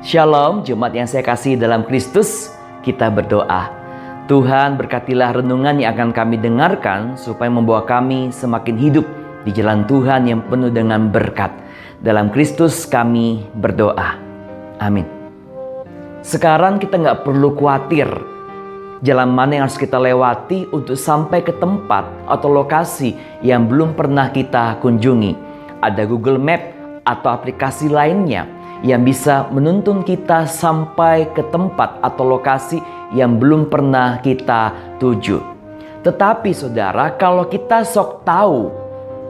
Shalom, jemaat yang saya kasih dalam Kristus, kita berdoa. Tuhan, berkatilah renungan yang akan kami dengarkan supaya membawa kami semakin hidup di jalan Tuhan yang penuh dengan berkat. Dalam Kristus kami berdoa. Amin. Sekarang kita nggak perlu khawatir jalan mana yang harus kita lewati untuk sampai ke tempat atau lokasi yang belum pernah kita kunjungi. Ada Google Map atau aplikasi lainnya yang bisa menuntun kita sampai ke tempat atau lokasi yang belum pernah kita tuju. Tetapi saudara, kalau kita sok tahu,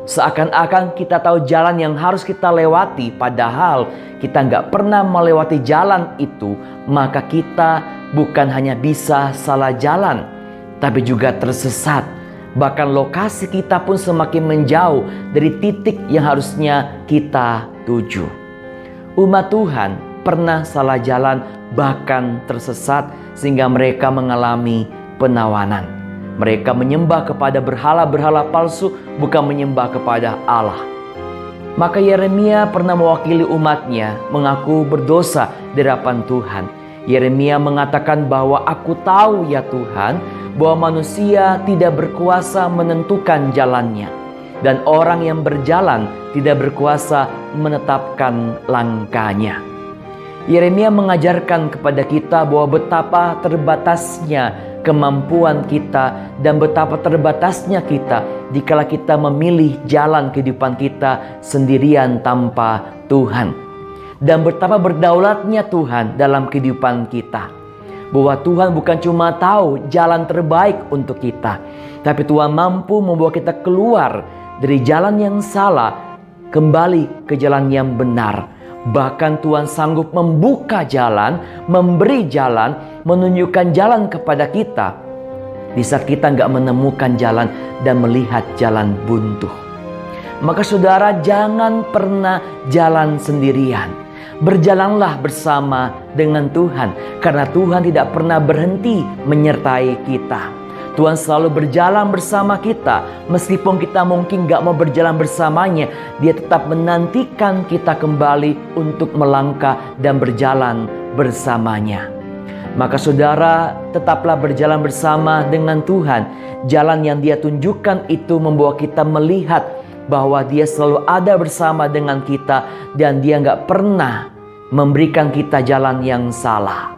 seakan-akan kita tahu jalan yang harus kita lewati, padahal kita nggak pernah melewati jalan itu, maka kita bukan hanya bisa salah jalan, tapi juga tersesat. Bahkan lokasi kita pun semakin menjauh dari titik yang harusnya kita tuju. Umat Tuhan pernah salah jalan, bahkan tersesat, sehingga mereka mengalami penawanan. Mereka menyembah kepada berhala-berhala palsu, bukan menyembah kepada Allah. Maka Yeremia pernah mewakili umatnya mengaku berdosa di hadapan Tuhan. Yeremia mengatakan bahwa aku tahu ya Tuhan, bahwa manusia tidak berkuasa menentukan jalannya, dan orang yang berjalan tidak berkuasa menetapkan langkahnya. Yeremia mengajarkan kepada kita bahwa betapa terbatasnya kemampuan kita dan betapa terbatasnya kita dikala kita memilih jalan kehidupan kita sendirian tanpa Tuhan. Dan betapa berdaulatnya Tuhan dalam kehidupan kita. Bahwa Tuhan bukan cuma tahu jalan terbaik untuk kita, tapi Tuhan mampu membawa kita keluar dari jalan yang salah, kembali ke jalan yang benar. Bahkan Tuhan sanggup membuka jalan, memberi jalan, menunjukkan jalan kepada kita di saat kita nggak menemukan jalan dan melihat jalan buntu. Maka saudara, jangan pernah jalan sendirian. Berjalanlah bersama dengan Tuhan, karena Tuhan tidak pernah berhenti menyertai kita. Tuhan selalu berjalan bersama kita. Meskipun kita mungkin gak mau berjalan bersamanya, Dia tetap menantikan kita kembali untuk melangkah dan berjalan bersamanya. Maka saudara, tetaplah berjalan bersama dengan Tuhan. Jalan yang Dia tunjukkan itu membawa kita melihat bahwa Dia selalu ada bersama dengan kita, dan Dia gak pernah memberikan kita jalan yang salah.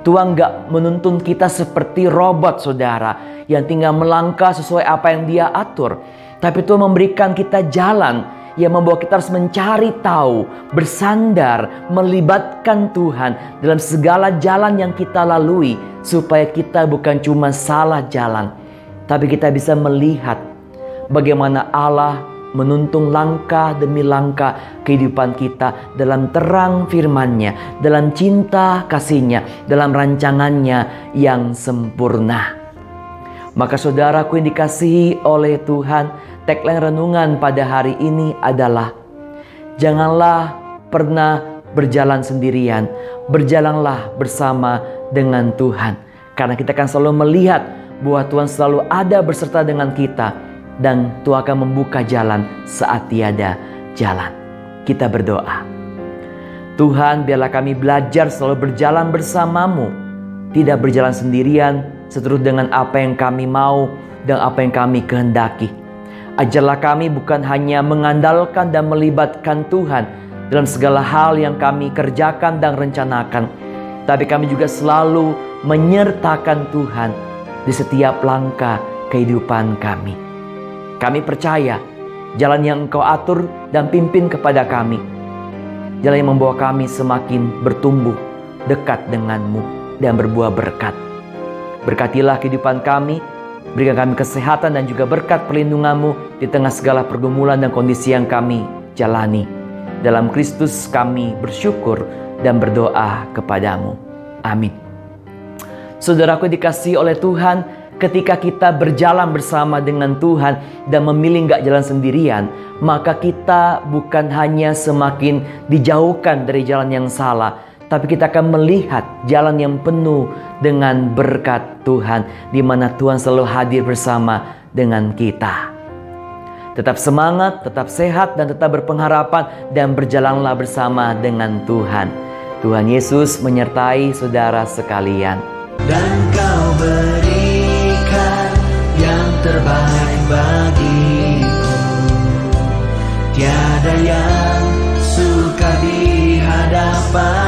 Tuhan gak menuntun kita seperti robot saudara, yang tinggal melangkah sesuai apa yang Dia atur. Tapi Tuhan memberikan kita jalan yang membawa kita harus mencari tahu, bersandar, melibatkan Tuhan dalam segala jalan yang kita lalui, supaya kita bukan cuma salah jalan, tapi kita bisa melihat bagaimana Allah menuntun langkah demi langkah kehidupan kita dalam terang firman-Nya, dalam cinta kasih-Nya, dalam rancangan-Nya yang sempurna. Maka saudaraku yang dikasihi oleh Tuhan, tagline renungan pada hari ini adalah: janganlah pernah berjalan sendirian, berjalanlah bersama dengan Tuhan. Karena kita akan selalu melihat bahwa Tuhan selalu ada beserta dengan kita, dan Tuhan akan membuka jalan saat tiada jalan. Kita berdoa. Tuhan, biarlah kami belajar selalu berjalan bersama-Mu, tidak berjalan sendirian, seturut dengan apa yang kami mau dan apa yang kami kehendaki. Ajarlah kami bukan hanya mengandalkan dan melibatkan Tuhan dalam segala hal yang kami kerjakan dan rencanakan, tapi kami juga selalu menyertakan Tuhan di setiap langkah kehidupan kami. Kami percaya jalan yang Engkau atur dan pimpin kepada kami, jalan yang membawa kami semakin bertumbuh dekat denganmu dan berbuah berkat. Berkatilah kehidupan kami, berikan kami kesehatan dan juga berkat perlindungan-Mu di tengah segala pergumulan dan kondisi yang kami jalani. Dalam Kristus kami bersyukur dan berdoa kepadamu. Amin. Saudaraku dikasihi oleh Tuhan, ketika kita berjalan bersama dengan Tuhan dan memilih gak jalan sendirian, maka kita bukan hanya semakin dijauhkan dari jalan yang salah, tapi kita akan melihat jalan yang penuh dengan berkat Tuhan, di mana Tuhan selalu hadir bersama dengan kita. Tetap semangat, tetap sehat, dan tetap berpengharapan, dan berjalanlah bersama dengan Tuhan. Tuhan Yesus menyertai saudara sekalian. Dan Kau berikan yang terbaik bagiku. Tiada yang sukar di hadapan